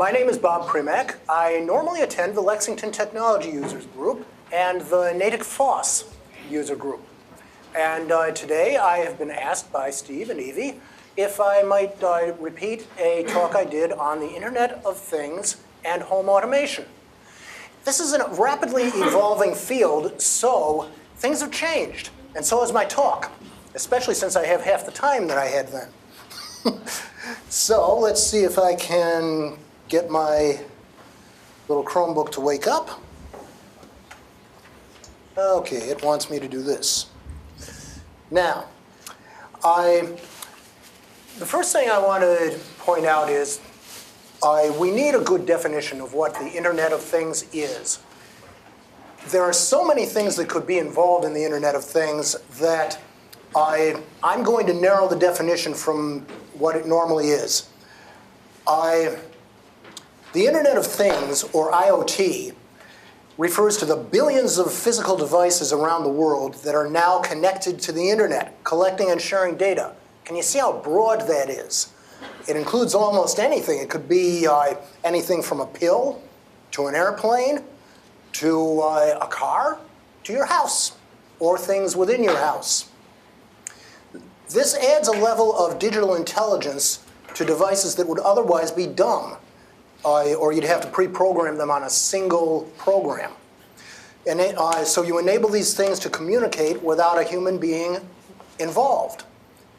My name is Bob Primack. I normally attend the Lexington Technology Users Group and the Natick Foss User Group. And today I have been asked by Steve and Evie if I might repeat a talk I did on the Internet of Things and home automation. This is a rapidly evolving field, so things have changed, and so has my talk, especially since I have half the time that I had then. So let's see if I can get my little Chromebook to wake up. Okay, it wants me to do this. Now, the first thing I want to point out is we need a good definition of what the Internet of Things is. There are so many things that could be involved in the Internet of Things that I'm going to narrow the definition from what it normally is. The Internet of Things, or IoT, refers to the billions of physical devices around the world that are now connected to the Internet, collecting and sharing data. Can you see how broad that is? It includes almost anything. It could be anything from a pill, to an airplane, to a car, to your house, or things within your house. This adds a level of digital intelligence to devices that would otherwise be dumb, or you'd have to pre-program them on a single program. And so you enable these things to communicate without a human being involved.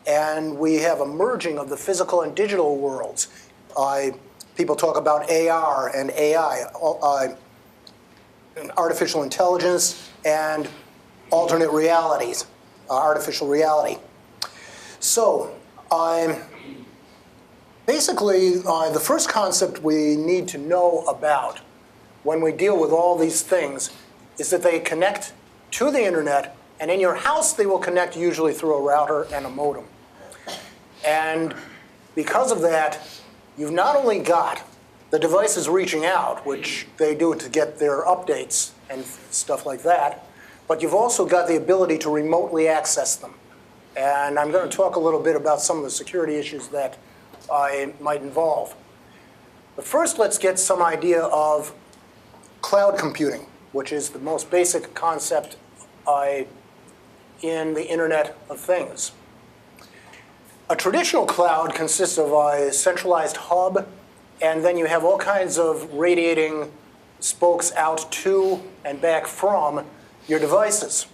And we have a merging of the physical and digital worlds. People talk about AR and AI, artificial intelligence and alternate realities, artificial reality. So basically, the first concept we need to know about when we deal with all these things is that they connect to the Internet, and in your house they will connect usually through a router and a modem. And because of that, you've not only got the devices reaching out, which they do to get their updates and stuff like that, but you've also got the ability to remotely access them. And I'm going to talk a little bit about some of the security issues that might involve. But first, let's get some idea of cloud computing, which is the most basic concept in the Internet of Things. A traditional cloud consists of a centralized hub, and then you have all kinds of radiating spokes out to and back from your devices.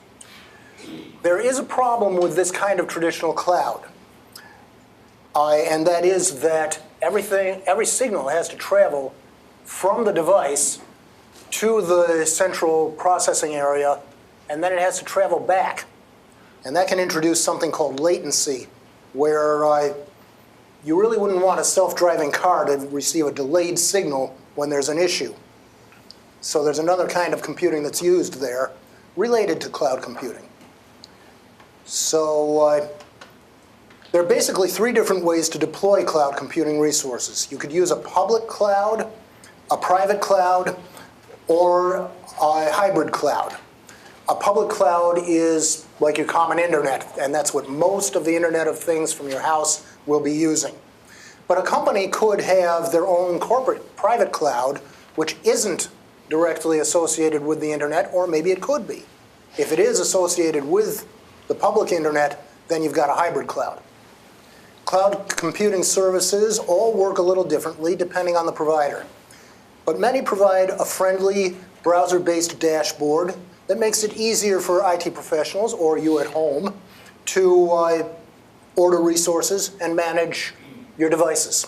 There is a problem with this kind of traditional cloud, and that is that every signal has to travel from the device to the central processing area, and then it has to travel back. And that can introduce something called latency, where you really wouldn't want a self-driving car to receive a delayed signal when there's an issue. So there's another kind of computing that's used there related to cloud computing. So there are basically three different ways to deploy cloud computing resources. You could use a public cloud, a private cloud, or a hybrid cloud. A public cloud is like your common internet, and that's what most of the Internet of Things from your house will be using. But a company could have their own corporate private cloud, which isn't directly associated with the Internet, or maybe it could be. If it is associated with the public Internet, then you've got a hybrid cloud. Cloud computing services all work a little differently depending on the provider. But many provide a friendly browser-based dashboard that makes it easier for IT professionals, or you at home, to order resources and manage your devices.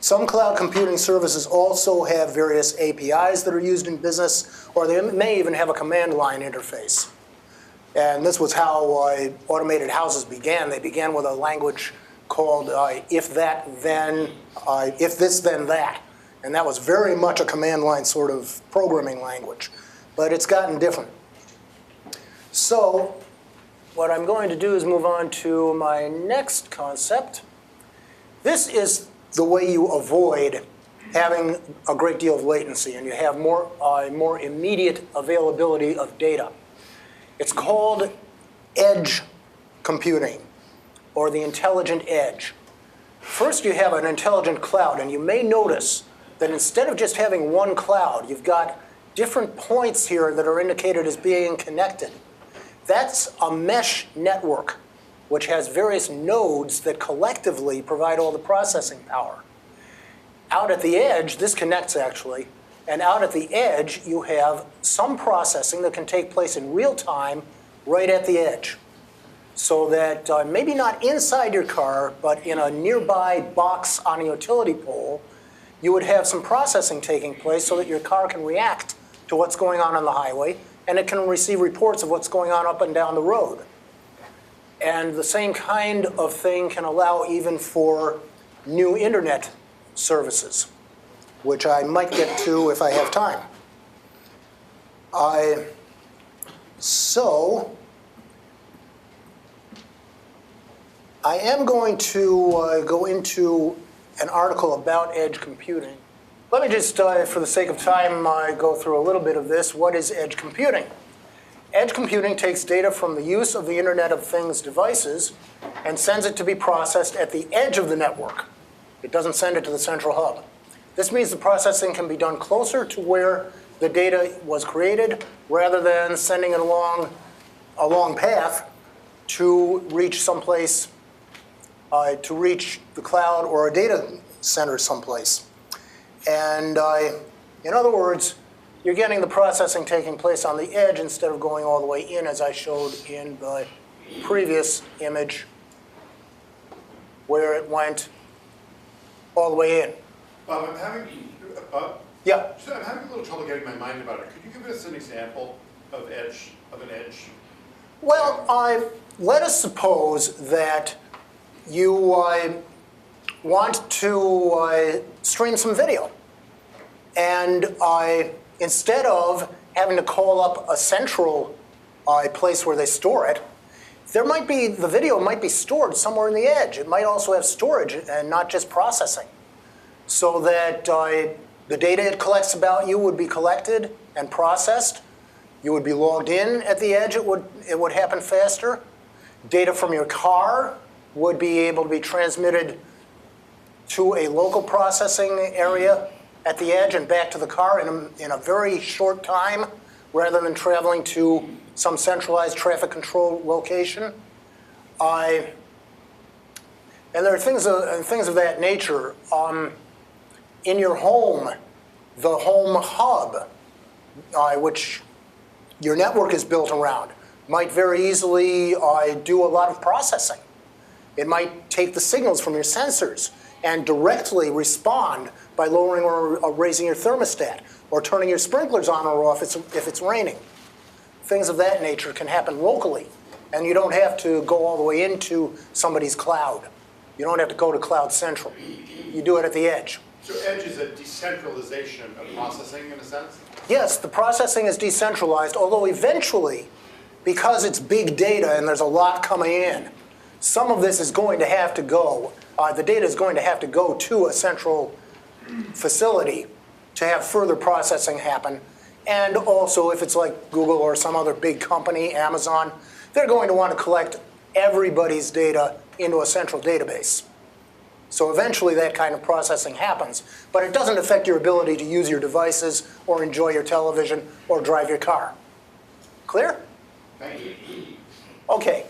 Some cloud computing services also have various APIs that are used in business, or they may even have a command line interface. And this was how automated houses began. They began with a language called if this, then that. And that was very much a command line sort of programming language. But it's gotten different. So what I'm going to do is move on to my next concept. This is the way you avoid having a great deal of latency, and you have more immediate availability of data. It's called edge computing, or the intelligent edge. First, you have an intelligent cloud, and you may notice that instead of just having one cloud, you've got different points here that are indicated as being connected. That's a mesh network, which has various nodes that collectively provide all the processing power. Out at the edge, this connects actually, and out at the edge, you have some processing that can take place in real time right at the edge. So that maybe not inside your car, but in a nearby box on a utility pole, you would have some processing taking place so that your car can react to what's going on the highway, and it can receive reports of what's going on up and down the road. And the same kind of thing can allow even for new internet services, which I might get to if I have time. I am going to go into an article about edge computing. Let me just, for the sake of time, go through a little bit of this. What is edge computing? Edge computing takes data from the use of the Internet of Things devices and sends it to be processed at the edge of the network. It doesn't send it to the central hub. This means the processing can be done closer to where the data was created rather than sending it along a long path to reach someplace, to reach the cloud or a data center someplace. And in other words, you're getting the processing taking place on the edge instead of going all the way in, as I showed in the previous image, where it went all the way in. I'm having, yeah. I'm having a little trouble getting my mind about it. Could you give us an example of an edge? Well, let us suppose that you want to stream some video. And instead of having to call up a central place where they store it, the video might be stored somewhere in the edge. It might also have storage and not just processing. So that the data it collects about you would be collected and processed. You would be logged in at the edge. It would happen faster. Data from your car would be able to be transmitted to a local processing area at the edge and back to the car in a very short time, rather than traveling to some centralized traffic control location. And there are things of that nature. In your home, the home hub, which your network is built around, might very easily do a lot of processing. It might take the signals from your sensors and directly respond by lowering or raising your thermostat, or turning your sprinklers on or off if it's raining. Things of that nature can happen locally, and you don't have to go all the way into somebody's cloud. You don't have to go to Cloud Central. You do it at the edge. So edge is a decentralization of processing in a sense? Yes, the processing is decentralized, although eventually, because it's big data and there's a lot coming in, some of this is going to have to go, the data is going to have to go to a central facility to have further processing happen. And also, if it's like Google or some other big company, Amazon, they're going to want to collect everybody's data into a central database. So eventually that kind of processing happens, but it doesn't affect your ability to use your devices or enjoy your television or drive your car. Clear? Thank you. Okay,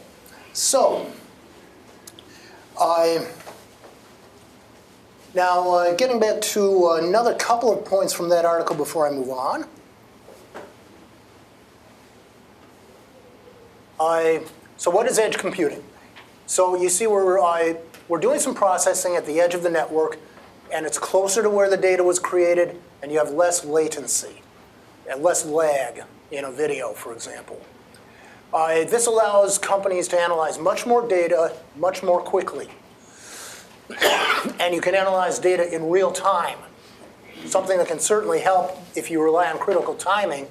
so now getting back to another couple of points from that article before I move on. So what is edge computing? So you see we're doing some processing at the edge of the network, and it's closer to where the data was created, and you have less latency and less lag in a video, for example. This allows companies to analyze much more data much more quickly. And you can analyze data in real time, something that can certainly help if you rely on critical timing.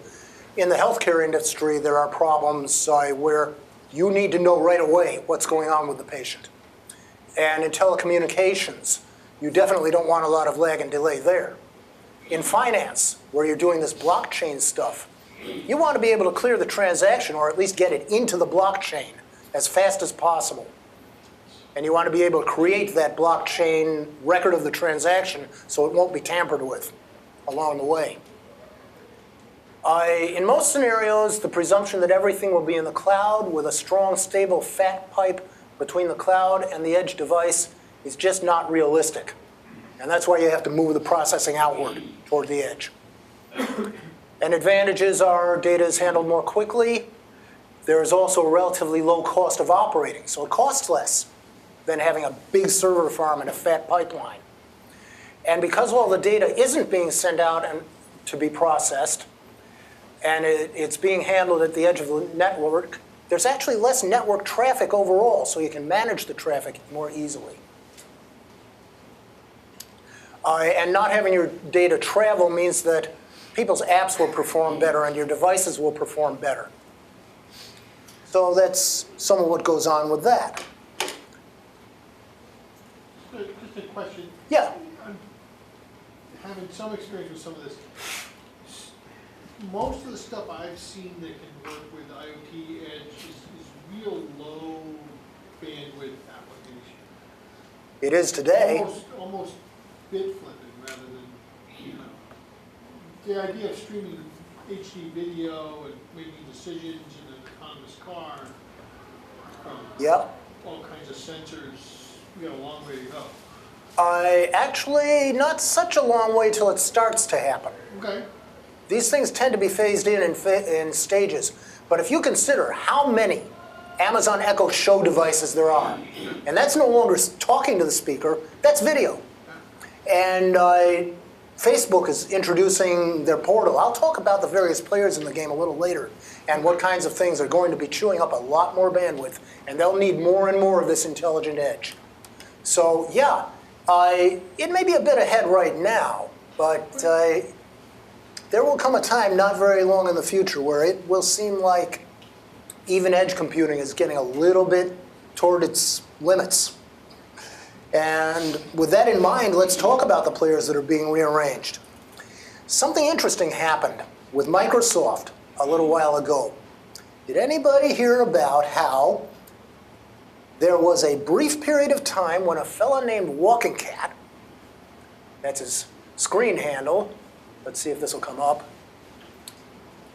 In the healthcare industry, there are problems where you need to know right away what's going on with the patient. And in telecommunications, you definitely don't want a lot of lag and delay there. In finance, where you're doing this blockchain stuff, you want to be able to clear the transaction, or at least get it into the blockchain as fast as possible. And you want to be able to create that blockchain record of the transaction so it won't be tampered with along the way. In most scenarios, the presumption that everything will be in the cloud with a strong, stable, fat pipe between the cloud and the edge device is just not realistic. And that's why you have to move the processing outward toward the edge. And advantages are data is handled more quickly. There is also a relatively low cost of operating, so it costs less than having a big server farm and a fat pipeline. And because all the data isn't being sent out and to be processed, and it's being handled at the edge of the network, there's actually less network traffic overall, so you can manage the traffic more easily. And not having your data travel means that people's apps will perform better and your devices will perform better. So that's some of what goes on with that. Just a question. Yeah. I'm having some experience with some of this. Most of the stuff I've seen that can work with IoT Edge is real low bandwidth application. It is today. Almost bit flipping rather than, the idea of streaming HD video and making decisions in an autonomous car from Yep. all kinds of sensors, we got a long way to go. Actually, not such a long way till it starts to happen. Okay. These things tend to be phased in stages. But if you consider how many Amazon Echo Show devices there are, and that's no longer talking to the speaker, that's video. And Facebook is introducing their portal. I'll talk about the various players in the game a little later and what kinds of things are going to be chewing up a lot more bandwidth, and they'll need more and more of this intelligent edge. So yeah, it may be a bit ahead right now, but there will come a time not very long in the future where it will seem like even edge computing is getting a little bit toward its limits. And with that in mind, let's talk about the players that are being rearranged. Something interesting happened with Microsoft a little while ago. Did anybody hear about how there was a brief period of time when a fellow named Walking Cat, that's his screen handle, let's see if this will come up,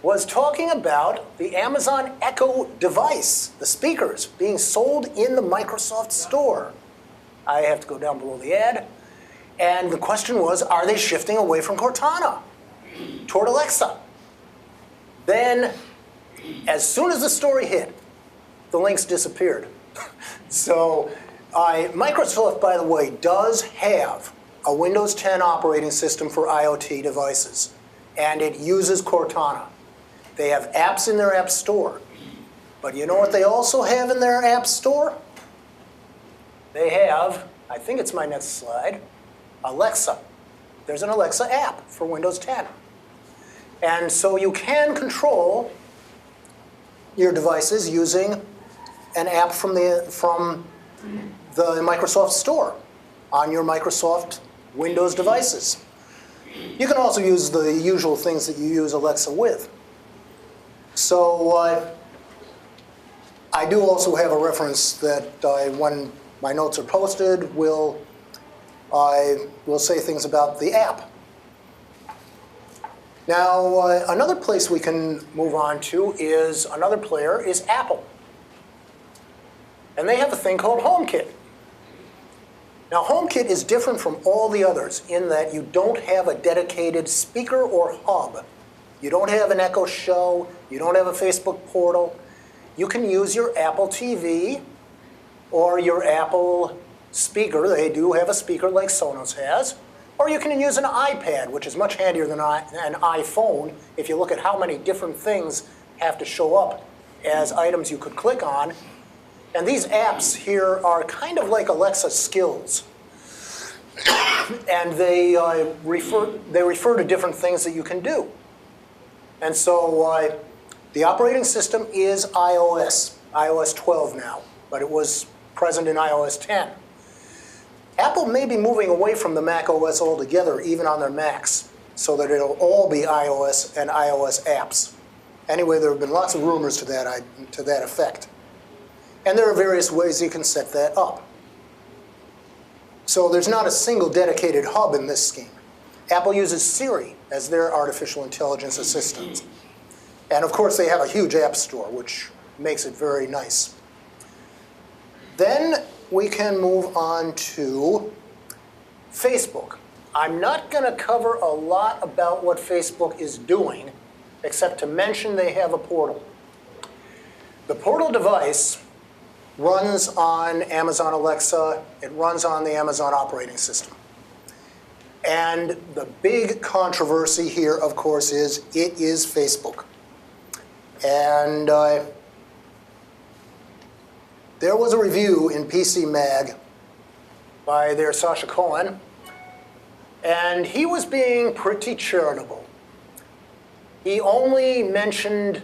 was talking about the Amazon Echo device, the speakers, being sold in the Microsoft store. I have to go down below the ad. And the question was, are they shifting away from Cortana toward Alexa? Then, as soon as the story hit, the links disappeared. So Microsoft, by the way, does have a Windows 10 operating system for IoT devices, and it uses Cortana. They have apps in their app store. But you know what they also have in their app store? They have, I think it's my next slide, Alexa. There's an Alexa app for Windows 10. And so you can control your devices using an app from the Microsoft Store on your Microsoft Windows devices. You can also use the usual things that you use Alexa with. So I do also have a reference that when my notes are posted, I will say things about the app. Now, another place we can move on to is, another player is Apple. And they have a thing called HomeKit. Now, HomeKit is different from all the others in that you don't have a dedicated speaker or hub. You don't have an Echo Show. You don't have a Facebook portal. You can use your Apple TV or your Apple speaker. They do have a speaker like Sonos has. Or you can use an iPad, which is much handier than an iPhone if you look at how many different things have to show up as items you could click on. And these apps here are kind of like Alexa skills. And they refer to different things that you can do. And so the operating system is iOS 12 now, but it was present in iOS 10. Apple may be moving away from the Mac OS altogether, even on their Macs, so that it'll all be iOS and iOS apps. Anyway, there have been lots of rumors to that effect. And there are various ways you can set that up. So there's not a single dedicated hub in this scheme. Apple uses Siri as their artificial intelligence assistant. And of course, they have a huge app store, which makes it very nice. Then we can move on to Facebook. I'm not going to cover a lot about what Facebook is doing, except to mention they have a portal. The portal device runs on Amazon Alexa. It runs on the Amazon operating system. And the big controversy here, of course, is it is Facebook. And there was a review in PC Mag by their Sasha Cohen, and he was being pretty charitable. He only mentioned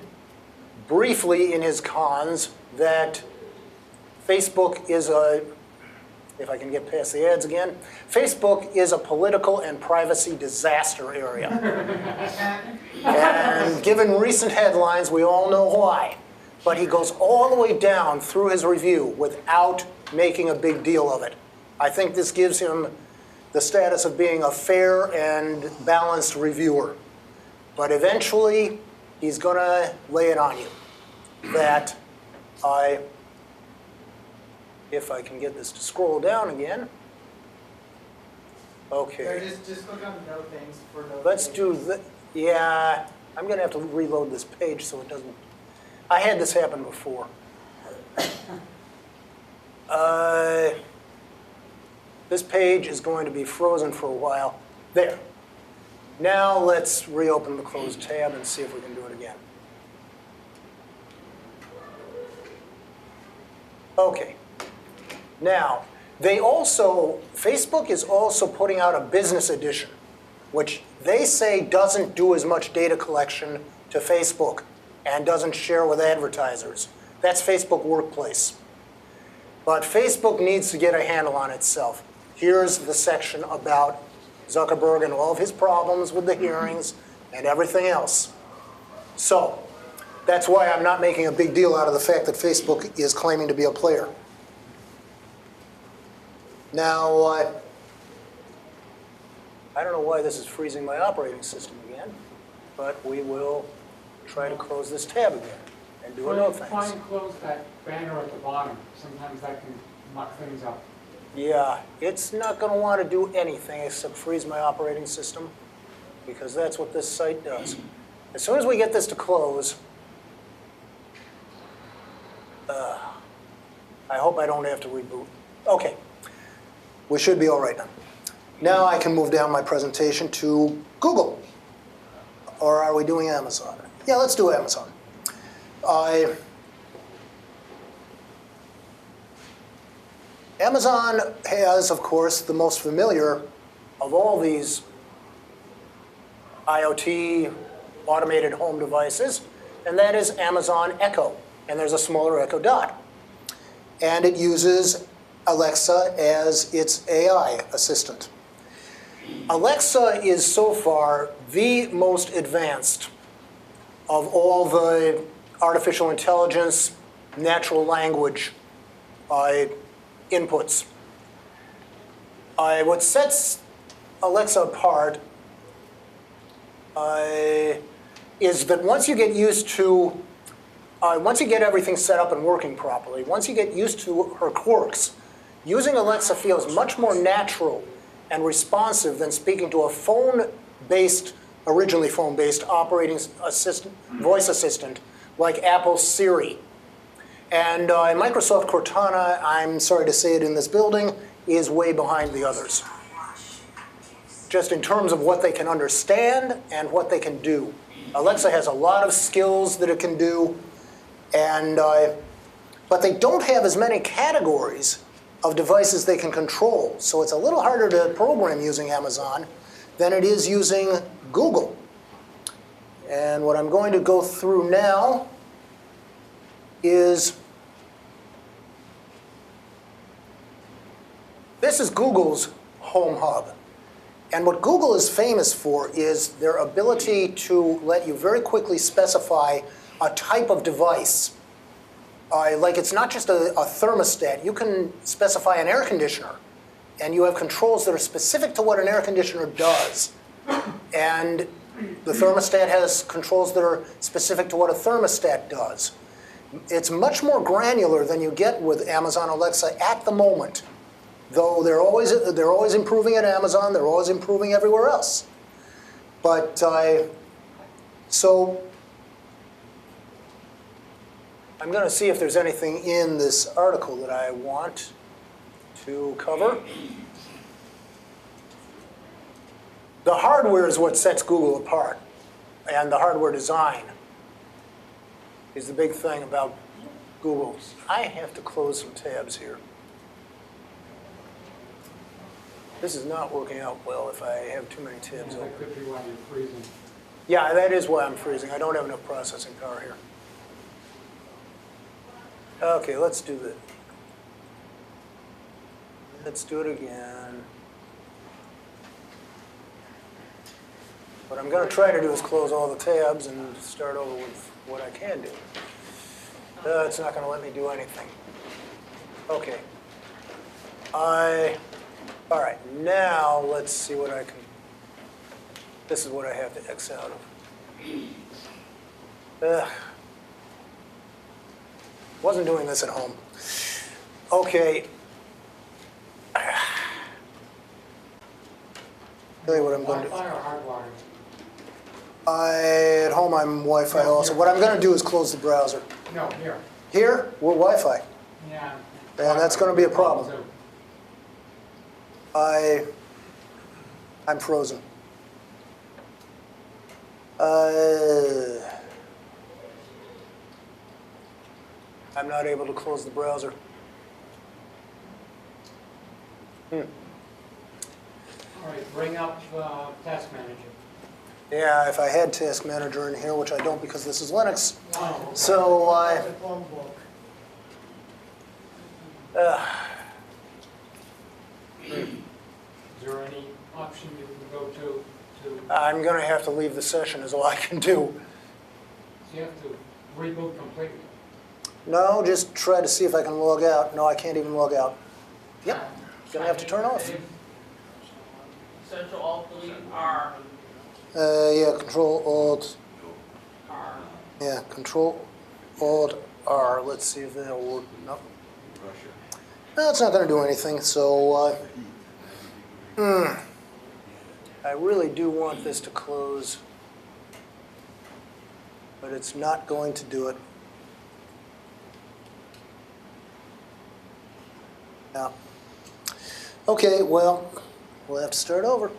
briefly in his cons that Facebook is a, if I can get past the ads again, Facebook is a political and privacy disaster area. And given recent headlines, we all know why. But he goes all the way down through his review without making a big deal of it. I think this gives him the status of being a fair and balanced reviewer. But eventually, he's going to lay it on you that if I can get this to scroll down again. Okay. Just click on no things for no. Let's do the, yeah, I'm going to have to reload this page so it doesn't, I had this happen before. This page is going to be frozen for a while. There. Now let's reopen the closed tab and see if we can do it again. Okay. Now, Facebook is also putting out a business edition, which they say doesn't do as much data collection to Facebook and doesn't share with advertisers. That's Facebook Workplace. But Facebook needs to get a handle on itself. Here's the section about Zuckerberg and all of his problems with the hearings and everything else. So, that's why I'm not making a big deal out of the fact that Facebook is claiming to be a player. Now, I don't know why this is freezing my operating system again, but we will try to close this tab again and do a no thanks. Try and close that banner at the bottom. Sometimes that can muck things up. Yeah, it's not going to want to do anything except freeze my operating system, because that's what this site does. As soon as we get this to close, I hope I don't have to reboot. Okay, we should be all right now. Now I can move down my presentation to Google. Or are we doing Amazon? Yeah, let's do Amazon. Amazon has, of course, the most familiar of all these IoT automated home devices, and that is Amazon Echo. And there's a smaller Echo Dot. And it uses Alexa as its AI assistant. Alexa is so far the most advanced of all the artificial intelligence, natural language inputs. What sets Alexa apart is that once you get used to, once you get everything set up and working properly, once you get used to her quirks, using Alexa feels much more natural and responsive than speaking to a phone-based, originally phone-based operating assistant, voice assistant like Apple's Siri. And Microsoft Cortana, I'm sorry to say it in this building, is way behind the others. Just in terms of what they can understand and what they can do. Alexa has a lot of skills that it can do, and but they don't have as many categories of devices they can control. So it's a little harder to program using Amazon than it is using Google. And what I'm going to go through now is, this is Google's Home Hub. And what Google is famous for is their ability to let you very quickly specify a type of device. Like it's not just a thermostat. You can specify an air conditioner and you have controls that are specific to what an air conditioner does, and the thermostat has controls that are specific to what a thermostat does. It's much more granular than you get with Amazon Alexa at the moment. Though they're always improving at Amazon, they're always improving everywhere else. But so I'm going to see if there's anything in this article that I want to cover. The hardware is what sets Google apart, and the hardware design is the big thing about Google. I have to close some tabs here. This is not working out well if I have too many tabs open. That could be why you're freezing. Yeah, that is why I'm freezing. I don't have enough processing power here. Okay, let's do that. Let's do it again. What I'm going to try to do is close all the tabs and start over with what I can do. It's not going to let me do anything. Okay. All right, now let's see what I can. This is what I have to X out of. Wasn't doing this at home. Okay. Tell you what I'm going to do. Wi-Fi or hardwired? At home I'm Wi-Fi also. What I'm going to do is close the browser. No, here. Here, we're Wi-Fi. Yeah. And that's going to be a problem. Too. I'm frozen. I'm not able to close the browser. All right, bring up Task Manager. Yeah, if I had Task Manager in here, which I don't because this is Linux. Oh, okay. So, It's a Chromebook. Is there any option you can go to? I'm going to have to leave the session is all I can do. So you have to reboot completely. No, just try to see if I can log out. No, I can't even log out. Yep, going to have to turn off. Central Alt Delete R. Yeah, Control Alt. R. Yeah, Control Alt R. Let's see if that'll work. No. No, it's not going to do anything. So, I really do want this to close, but it's not going to do it. Yeah. Okay, well, we'll have to start over.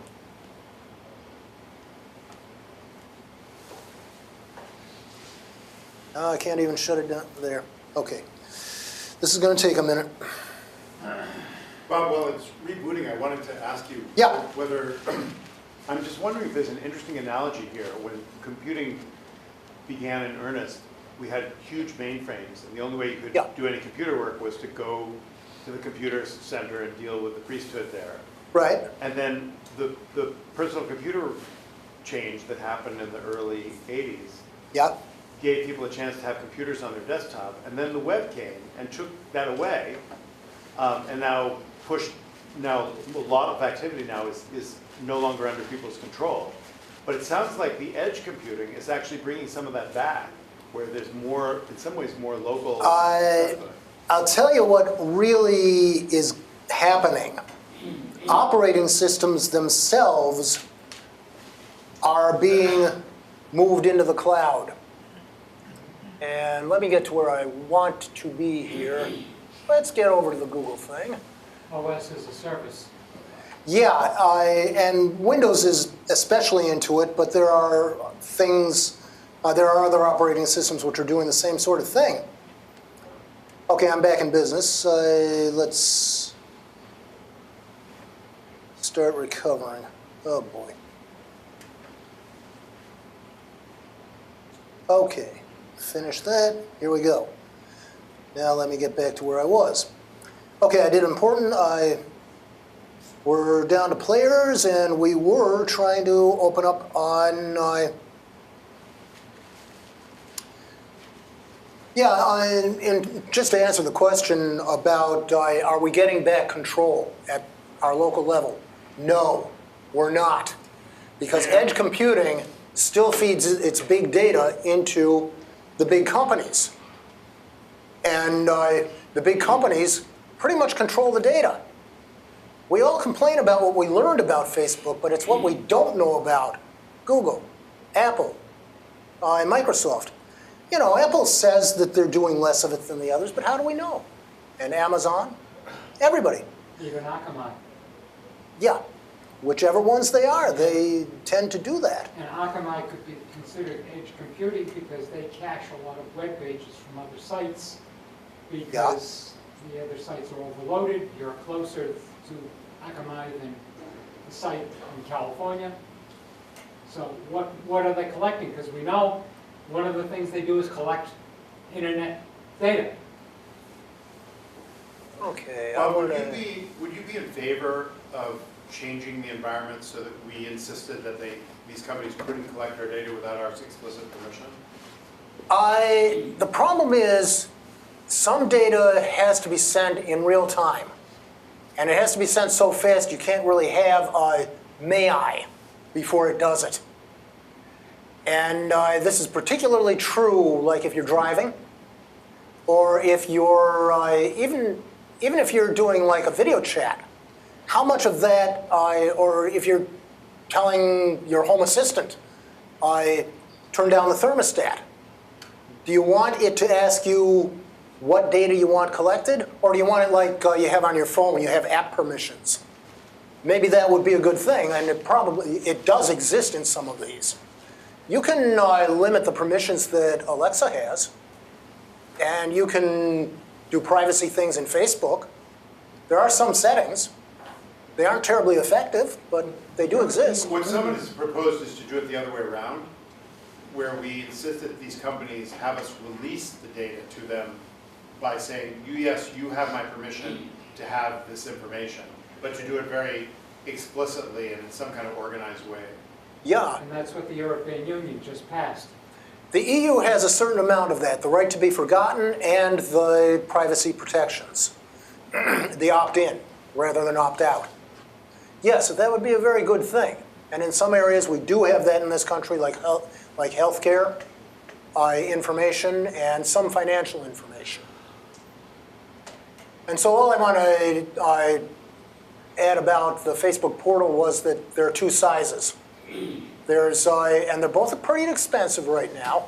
No, I can't even shut it down there. Okay. This is going to take a minute. Bob, while it's rebooting, I wanted to ask you Yeah. whether, I'm just wondering if there's an interesting analogy here. When computing began in earnest, we had huge mainframes, and the only way you could Yeah. do any computer work was to go to the computer center and deal with the priesthood there. Right. And then the personal computer change that happened in the early 80s Yeah. gave people a chance to have computers on their desktop, and then the web came and took that away, and now a lot of activity now is no longer under people's control. But it sounds like the edge computing is actually bringing some of that back, where there's more, in some ways, more local. I'll tell you what really is happening. Operating systems themselves are being moved into the cloud. And let me get to where I want to be here. Let's get over to the Google thing. OS as a service. Yeah, and Windows is especially into it, but there are things, there are other operating systems which are doing the same sort of thing. Okay, I'm back in business. Let's start recovering. Oh boy. Okay, finish that. Here we go. Now let me get back to where I was. Okay, I did important. We're down to players, and we were trying to open up on. And just to answer the question about are we getting back control our local level? No, we're not. Because edge computing still feeds its big data into the big companies. And the big companies pretty much control the data. We all complain about what we learned about Facebook, but it's what we don't know about Google, Apple, and Microsoft. You know, Apple says that they're doing less of it than the others, but how do we know? And Amazon? Everybody. Even Akamai. Yeah. Whichever ones they are, they tend to do that. And Akamai could be considered edge computing because they cache a lot of web pages from other sites because the other sites are overloaded. You're closer to Akamai than the site in California. So what are they collecting? Because we know one of the things they do is collect internet data. Okay. Would you be in favor of changing the environment so that we insisted that these companies couldn't collect our data without our explicit permission? The problem is some data has to be sent in real time. And it has to be sent so fast you can't really have a may I before it does it. And this is particularly true like if you're driving or if you're, even if you're doing like a video chat. How much of that, or if you're telling your home assistant, turn down the thermostat. Do you want it to ask you what data you want collected? Or do you want it like you have on your phone when you have app permissions? Maybe that would be a good thing, and it does exist in some of these. You can limit the permissions that Alexa has, and you can do privacy things in Facebook. There are some settings. They aren't terribly effective, but they do exist. What someone has proposed is to do it the other way around, where we insist that these companies have us release the data to them by saying, yes, you have my permission to have this information, but to do it very explicitly and in some kind of organized way. Yeah. And that's what the European Union just passed. The EU has a certain amount of that, the right to be forgotten and the privacy protections, the opt-in rather than opt-out. Yes, that would be a very good thing. And in some areas we do have that in this country, like healthcare, information, and some financial information. And so all I want to add about the Facebook portal was that there are two sizes. There's, and they're both pretty expensive right now.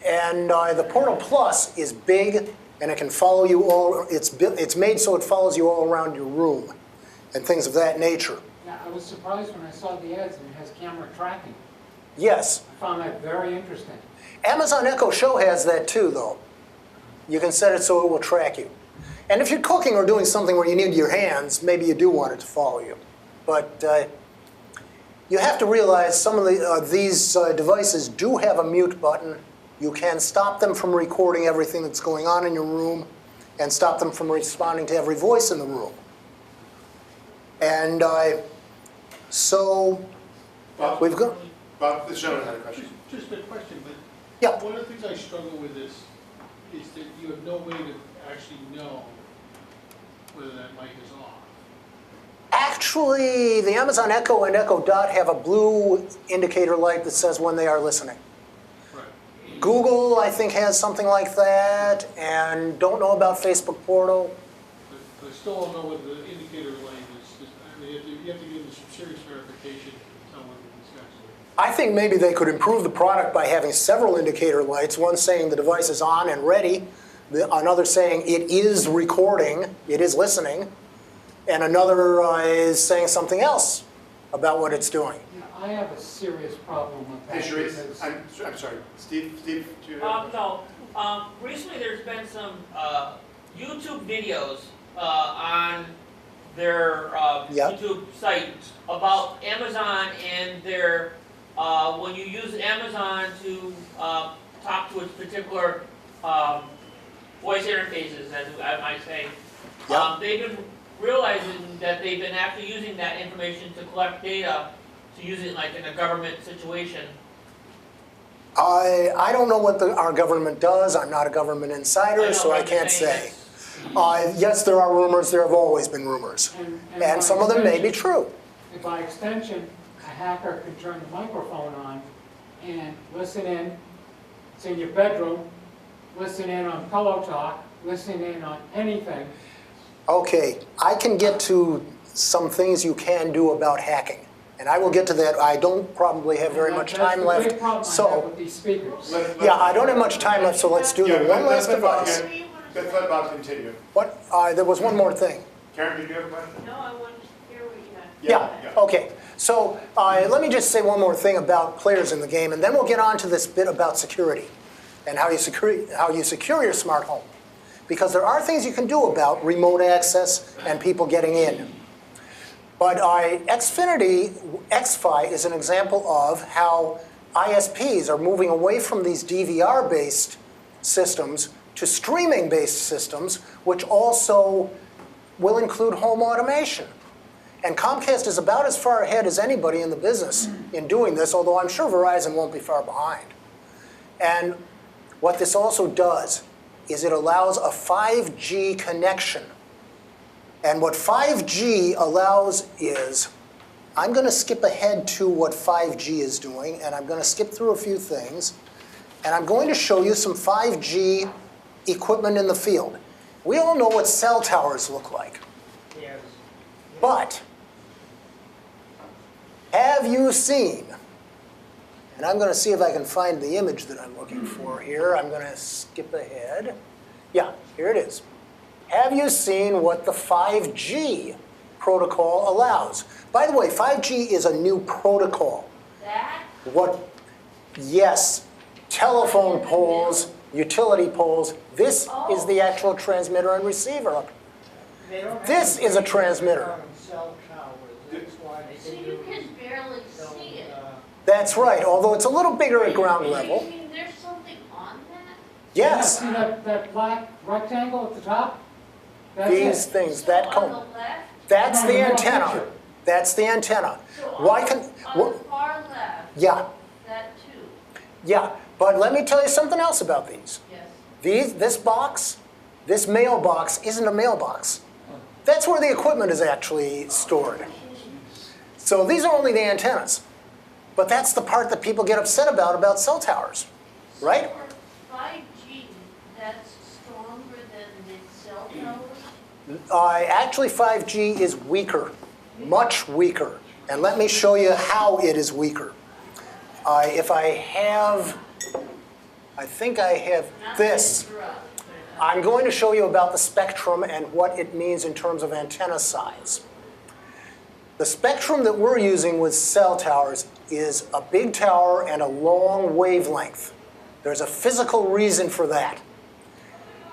And the Portal Plus is big, and it can follow you all. It's made so it follows you all around your room, and things of that nature. Yeah, I was surprised when I saw the ads and it has camera tracking. Yes. I found that very interesting. Amazon Echo Show has that too, though. You can set it so it will track you. And if you're cooking or doing something where you need your hands, maybe you do want it to follow you. But you have to realize some of these devices do have a mute button. You can stop them from recording everything that's going on in your room and stop them from responding to every voice in the room. And so we've got... Bob, this gentleman had a question. Just a question, but Yeah. one of the things I struggle with is that you have no way to actually know whether that mic is off. Actually, the Amazon Echo and Echo Dot have a blue indicator light that says when they are listening. Right. Google, I think, has something like that, and don't know about Facebook Portal. But I still don't know what the indicator light is. I mean, you have to give them some serious verification to tell whether it's actually. I think maybe they could improve the product by having several indicator lights, one saying the device is on and ready, another saying it is recording, it is listening, and another is saying something else about what it's doing. Yeah, I have a serious problem with that. Hey, Sharice, because- I'm sorry. Steve, do you have... No, recently there's been some YouTube videos on their Yeah. YouTube site about Amazon and their, when you use Amazon to talk to its particular voice interfaces, as I might say, Yeah. they've been realizing that they've been actually using that information to collect data, to use it like in a government situation. I don't know what our government does. I'm not a government insider, so I can't say. Yes, there are rumors. There have always been rumors. by And some of them may be extension- true. And by extension, a hacker can turn the microphone on and listen in. It's in your bedroom, listen in on Pillow Talk, listen in on anything. Okay, I can get to some things you can do about hacking. And I will get to that. I don't probably have very much time That's the big left. problem I have So, with these speakers. yeah, I don't have much time left, so let's do the one last device. Let's let Bob continue. What, there was one more thing. Karen, did you have a question? No, I wanted to hear what you had. Yeah, okay. So let me just say one more thing about players in the game, and then we'll get on to this bit about security and how you secure your smart home. Because there are things you can do about remote access and people getting in. But XFi is an example of how ISPs are moving away from these DVR-based systems to streaming-based systems, which also will include home automation. And Comcast is about as far ahead as anybody in the business in doing this, although I'm sure Verizon won't be far behind. And what this also does is it allows a 5G connection. And what 5G allows is, I'm going to skip ahead to what 5G is doing, and I'm going to skip through a few things, and I'm going to show you some 5G equipment in the field. We all know what cell towers look like. Yes. But have you seen, and I'm going to see if I can find the image that I'm looking for here. I'm going to skip ahead. Yeah, here it is. Have you seen what the 5G protocol allows? By the way, 5G is a new protocol. That, Yes, telephone poles, utility poles. This is the actual transmitter and receiver. They don't have This is a transmitter. on cell towers, that's why so they you do. can barely see it. That's right, although it's a little bigger at ground level. You mean there's something on that? Yes, See that black rectangle at the top? That's these it. things, So that on cone. the left, That's No, the no, no, antenna. picture. That's the antenna. so Why on, can, on the far left, yeah, that too, yeah. But let me tell you something else about these. yes. This box, this mailbox isn't a mailbox. That's where the equipment is actually stored. So these are only the antennas. But that's the part that people get upset about cell towers, right? So for 5G, that's stronger than the cell towers? Actually, 5G is weaker, much weaker. And let me show you how it is weaker. If I have, I think I have Not to this. interrupt, but, I'm going to show you about the spectrum and what it means in terms of antenna size. The spectrum that we're using with cell towers is a big tower and a long wavelength. There's a physical reason for that.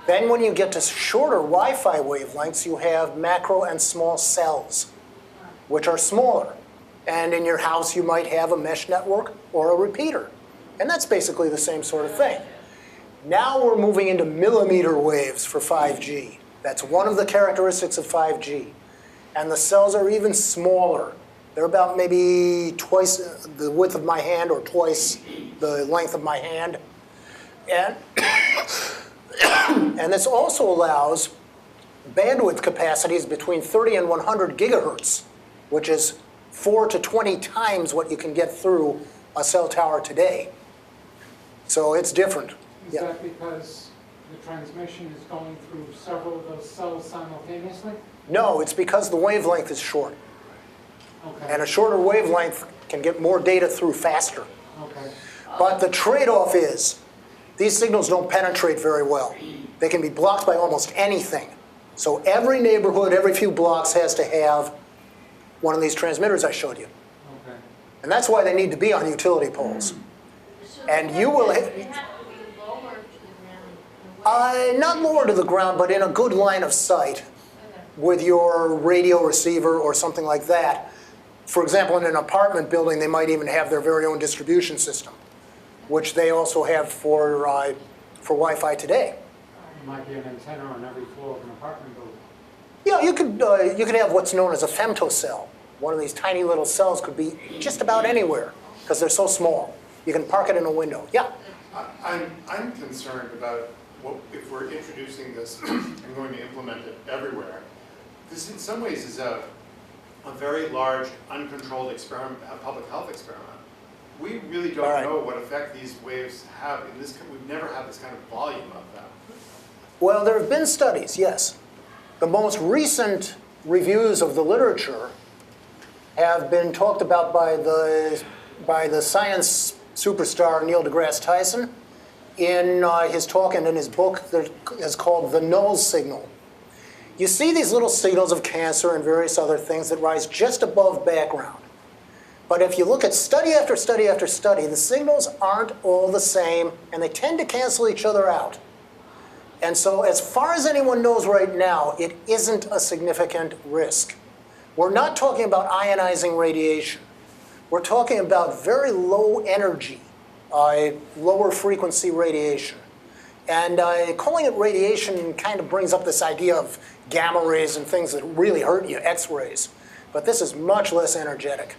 Then when you get to shorter Wi-Fi wavelengths, you have macro and small cells, which are smaller. And in your house, you might have a mesh network or a repeater. And that's basically the same sort of thing. Now we're moving into millimeter waves for 5G. That's one of the characteristics of 5G. And the cells are even smaller. They're about maybe twice the width of my hand or twice the length of my hand. And, and this also allows bandwidth capacities between 30 and 100 gigahertz, which is 4 to 20 times what you can get through a cell tower today. So it's different. Is that because the transmission is going through several of those cells simultaneously? No, it's because the wavelength is short. Okay. And a shorter wavelength can get more data through faster. Okay. But the trade-off is, these signals don't penetrate very well. They can be blocked by almost anything. So every neighborhood, every few blocks has to have one of these transmitters I showed you. Okay. And that's why they need to be on utility poles. So And they you will have hit- to be lower to the ground. Not lower to the ground, but in a good line of sight Okay. with your radio receiver or something like that. For example, in an apartment building, they might even have their very own distribution system, which they also have for Wi-Fi today. There might be an antenna on every floor of an apartment building. Yeah, you could have what's known as a femtocell. One of these tiny little cells could be just about anywhere because they're so small. You can park it in a window. Yeah. I'm concerned about if we're introducing this and going to implement it everywhere, this in some ways is a very large, uncontrolled experiment, a public health experiment. We really don't Right. know what effect these waves have in this. We've never had this kind of volume of them. Well, there have been studies, yes. The most recent reviews of the literature have been talked about by the science superstar Neil deGrasse Tyson in his talk and in his book that is called The Null Signal. You see these little signals of cancer and various other things that rise just above background. But if you look at study after study after study, the signals aren't all the same, and they tend to cancel each other out. And so as far as anyone knows right now, it isn't a significant risk. We're not talking about ionizing radiation. We're talking about very low energy, lower frequency radiation. And calling it radiation kind of brings up this idea of gamma rays and things that really hurt you, X-rays. But this is much less energetic.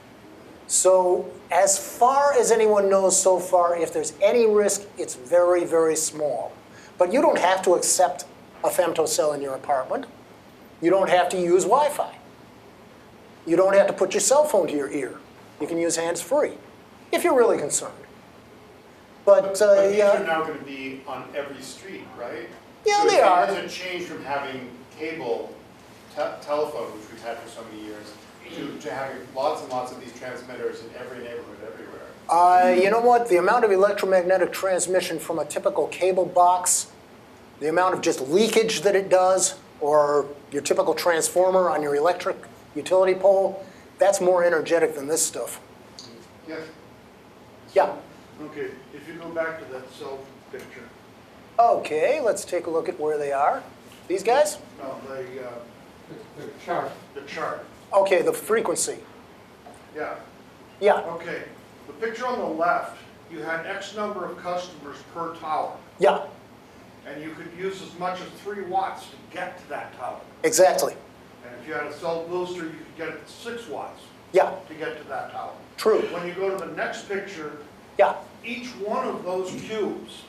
So as far as anyone knows so far, if there's any risk, it's very, very small. But you don't have to accept a femtocell in your apartment. You don't have to use Wi-Fi. You don't have to put your cell phone to your ear. You can use hands-free, if you're really concerned. But these are yeah, now going to be on every street, right? Yeah, so they are. It doesn't change from having cable telephone, which we've had for so many years, to having lots and lots of these transmitters in every neighborhood, everywhere. you know what? The amount of electromagnetic transmission from a typical cable box, the amount of just leakage that it does, or your typical transformer on your electric utility pole, that's more energetic than this stuff. Yes. Yeah. Okay, if you go back to that cell picture, Okay, let's take a look at where they are. These guys? no, The chart. the chart, Okay, the frequency. yeah, Yeah, okay. The picture on the left, you had X number of customers per tower, yeah, and you could use as much as 3 watts to get to that tower. exactly. And if you had a cell booster, you could get it to 6 watts Yeah, to get to that tower. true. When you go to the next picture, Yeah, each one of those cubes,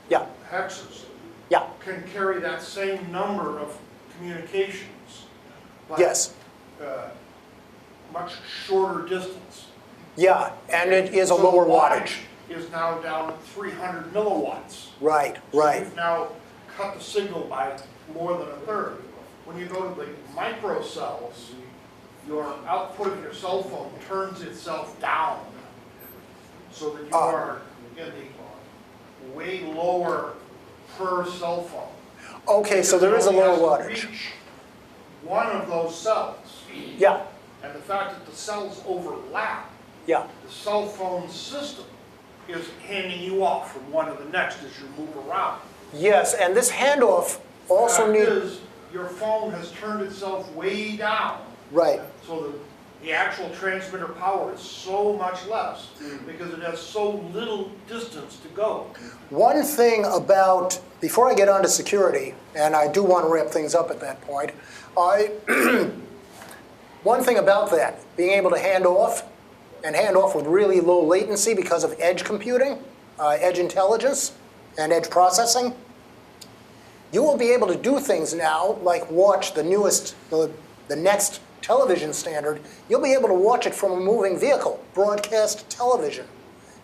yeah, hexes, yeah, can carry that same number of communications. but, yes. Much shorter distance. Yeah, and it is a So the lower wattage. is now down to 300 milliwatts. Right, So right. you've now cut the signal by more than a third. When you go to the microcells, your output of your cell phone turns itself down so that you are in the way lower per cell phone. Okay, so there is a Because lower it only has wattage. to reach one of those cells. Yeah, And the fact that the cells overlap, yeah, the cell phone system is handing you off from one to the next as you move around. yes, and this handoff also Fact needs, is, your phone has turned itself way down, right, so that the actual transmitter power is so much less because it has so little distance to go. one thing about, before I get on to security, and I do want to wrap things up at that point, one thing about that, being able to hand off, and hand off with really low latency because of edge computing, edge intelligence, and edge processing, you will be able to do things now like watch the newest, the next television standard. You'll be able to watch it from a moving vehicle, broadcast television,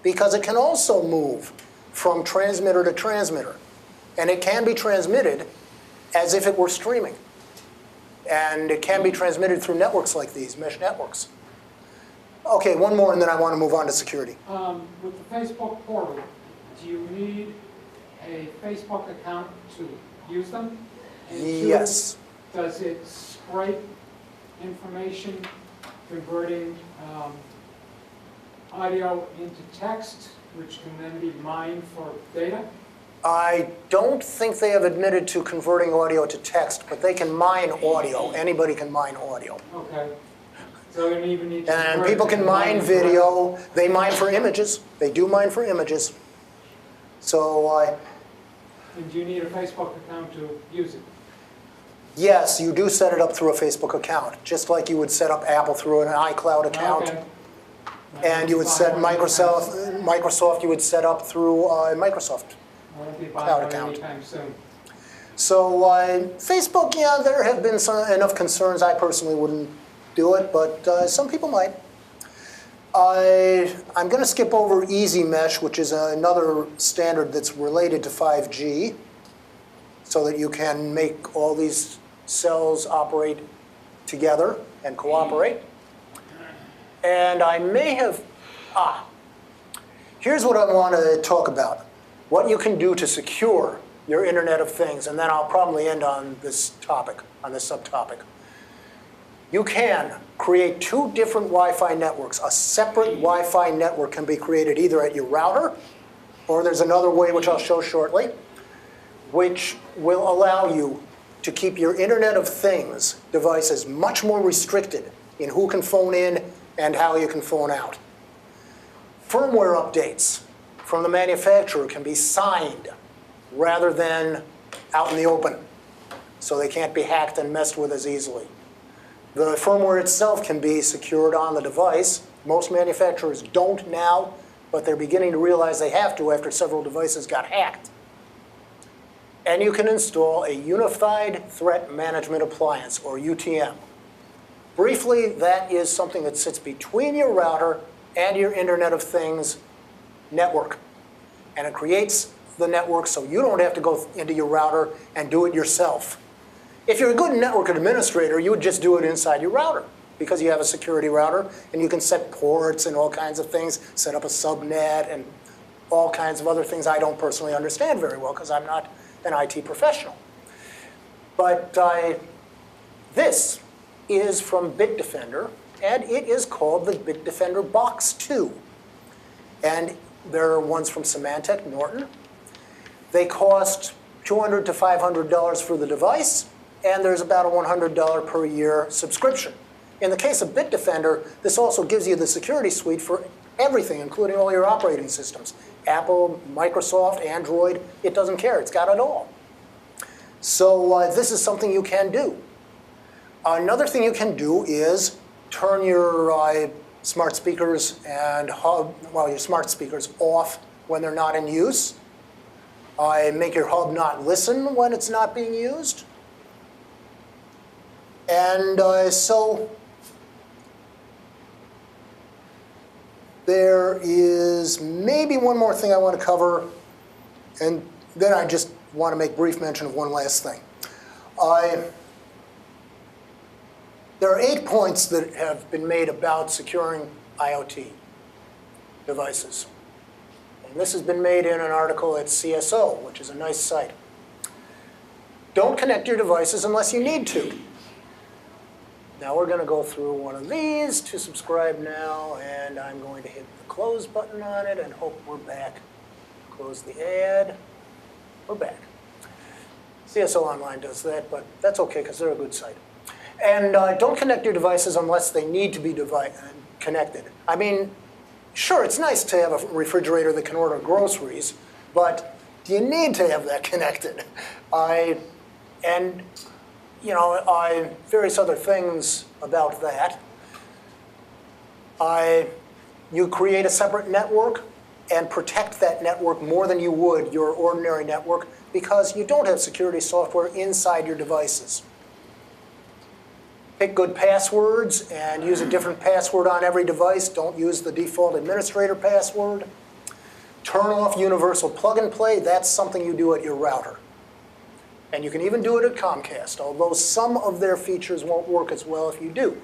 because it can also move from transmitter to transmitter. And it can be transmitted as if it were streaming. And it can be transmitted through networks like these, mesh networks. Okay, one more and then I want to move on to security. With the Facebook portal, do you need a Facebook account to use them? And two, Yes. does it scrape information converting audio into text, which can then be mined for data? I don't think they have admitted to converting audio to text, but they can mine audio. Anybody can mine audio. Okay. So you don't even need to. And convert people it can to mine for- video. They mine for images. They do mine for images. So And do you need a Facebook account to use it? yes, you do set it up through a Facebook account, just like you would set up Apple through an iCloud account. Okay. And you would set Microsoft, you would set up through Microsoft Won't be cloud bothered account. anytime soon. So Facebook, yeah, there have been enough concerns. I personally wouldn't do it, but some people might. I'm going to skip over Easy Mesh, which is another standard that's related to 5G, so that you can make all these cells operate together and cooperate. And I may have, here's what I want to talk about. What you can do to secure your Internet of Things, and then I'll probably end on this topic, on this subtopic. You can create two different Wi-Fi networks. A separate Wi-Fi network can be created either at your router, or there's another way which I'll show shortly, which will allow you to keep your Internet of Things devices much more restricted in who can phone in and how you can phone out. Firmware updates from the manufacturer can be signed rather than out in the open, so they can't be hacked and messed with as easily. The firmware itself can be secured on the device. Most manufacturers don't now, but they're beginning to realize they have to after several devices got hacked. And you can install a Unified Threat Management Appliance, or UTM. Briefly, that is something that sits between your router and your Internet of Things network. And it creates the network so you don't have to go into your router and do it yourself. If you're a good network administrator, you would just do it inside your router because you have a security router and you can set ports and all kinds of things, set up a subnet and all kinds of other things I don't personally understand very well because I'm not an IT professional. But this is from Bitdefender, and it is called the Bitdefender Box 2. And there are ones from Symantec, Norton. They cost $200 to $500 for the device, and there's about a $100 per year subscription. In the case of Bitdefender, this also gives you the security suite for everything, including all your operating systems. Apple, Microsoft, Android, it doesn't care. It's got it all. So this is something you can do. Another thing you can do is turn your smart speakers and hub, well, your smart speakers off when they're not in use. Make your hub not listen when it's not being used. And so there is maybe one more thing I want to cover, and then I just want to make brief mention of one last thing. There are 8 points that have been made about securing IoT devices. And this has been made in an article at CSO, which is a nice site. Don't connect your devices unless you need to. Now we're going to go through one of these to subscribe now, and I'm going to hit the close button on it and hope we're back. Close the ad. We're back. CSO Online does that, but that's okay because they're a good site. And don't connect your devices unless they need to be connected. I mean, sure, it's nice to have a refrigerator that can order groceries, but do you need to have that connected? And you know, various other things about that. You create a separate network and protect that network more than you would your ordinary network because you don't have security software inside your devices. Pick good passwords and use a different password on every device. Don't use the default administrator password. Turn off universal plug and play. That's something you do at your router. And you can even do it at Comcast, although some of their features won't work as well if you do.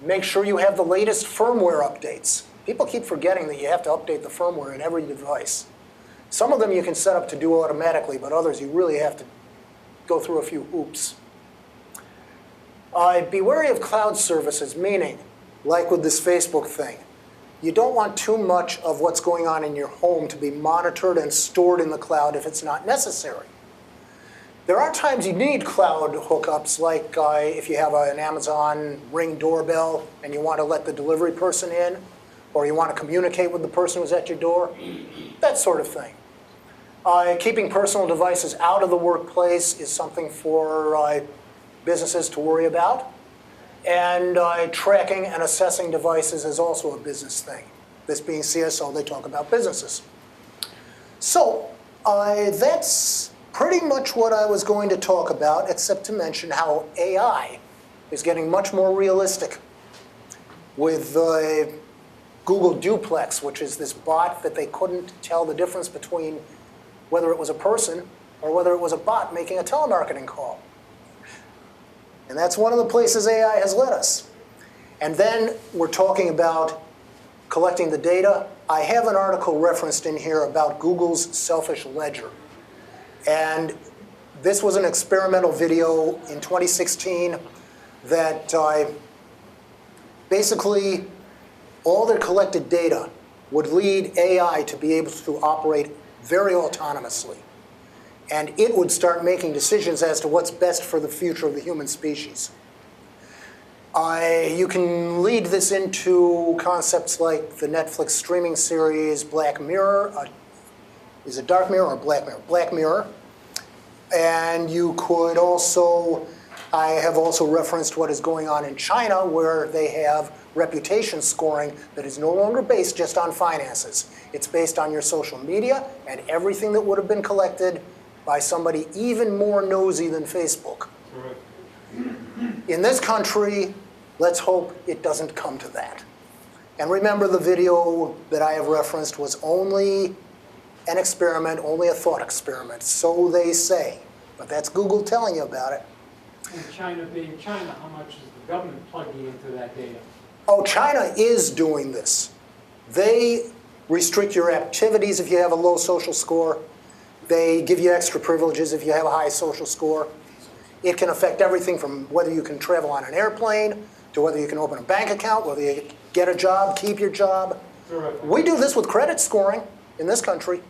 Make sure you have the latest firmware updates. People keep forgetting that you have to update the firmware in every device. Some of them you can set up to do automatically, but others you really have to go through a few hoops. Be wary of cloud services, meaning, like with this Facebook thing, you don't want too much of what's going on in your home to be monitored and stored in the cloud if it's not necessary. There are times you need cloud hookups, like if you have an Amazon Ring doorbell and you want to let the delivery person in, or you want to communicate with the person who's at your door, that sort of thing. Keeping personal devices out of the workplace is something for businesses to worry about. And tracking and assessing devices is also a business thing. This being CSO, they talk about businesses. So, that's pretty much what I was going to talk about, except to mention how AI is getting much more realistic with Google Duplex, which is this bot that they couldn't tell the difference between whether it was a person or whether it was a bot making a telemarketing call. And that's one of the places AI has led us. And then we're talking about collecting the data. I have an article referenced in here about Google's selfish ledger. And this was an experimental video in 2016 that basically all their collected data would lead AI to be able to operate very autonomously. And it would start making decisions as to what's best for the future of the human species. You can lead this into concepts like the Netflix streaming series Black Mirror. Is it Dark Mirror or Black Mirror? Black Mirror. And you could also, I have also referenced what is going on in China, where they have reputation scoring that is no longer based just on finances. It's based on your social media and everything that would have been collected by somebody even more nosy than Facebook. In this country, let's hope it doesn't come to that. And remember, the video that I have referenced was only an experiment, only a thought experiment, so they say. But that's Google telling you about it. And China being China, how much is the government plugging into that data? Oh, China is doing this. They restrict your activities if you have a low social score. They give you extra privileges if you have a high social score. It can affect everything from whether you can travel on an airplane, to whether you can open a bank account, whether you get a job, keep your job. Terrific. We do this with credit scoring in this country.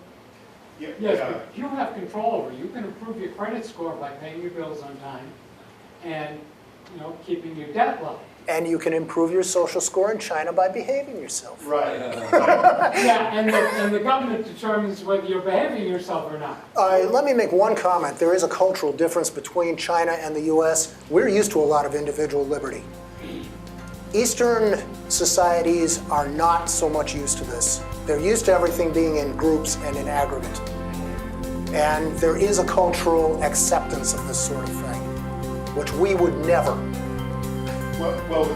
Yes, but you have control over it. You can improve your credit score by paying your bills on time and, keeping your debt low. And you can improve your social score in China by behaving yourself. Right. Yeah, and the government determines whether you're behaving yourself or not. Let me make one comment. There is a cultural difference between China and the US. We're used to a lot of individual liberty. Eastern societies are not so much used to this. They're used to everything being in groups and in aggregate. And there is a cultural acceptance of this sort of thing, which we would never. Well,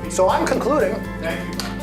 So I'm concluding. thank you.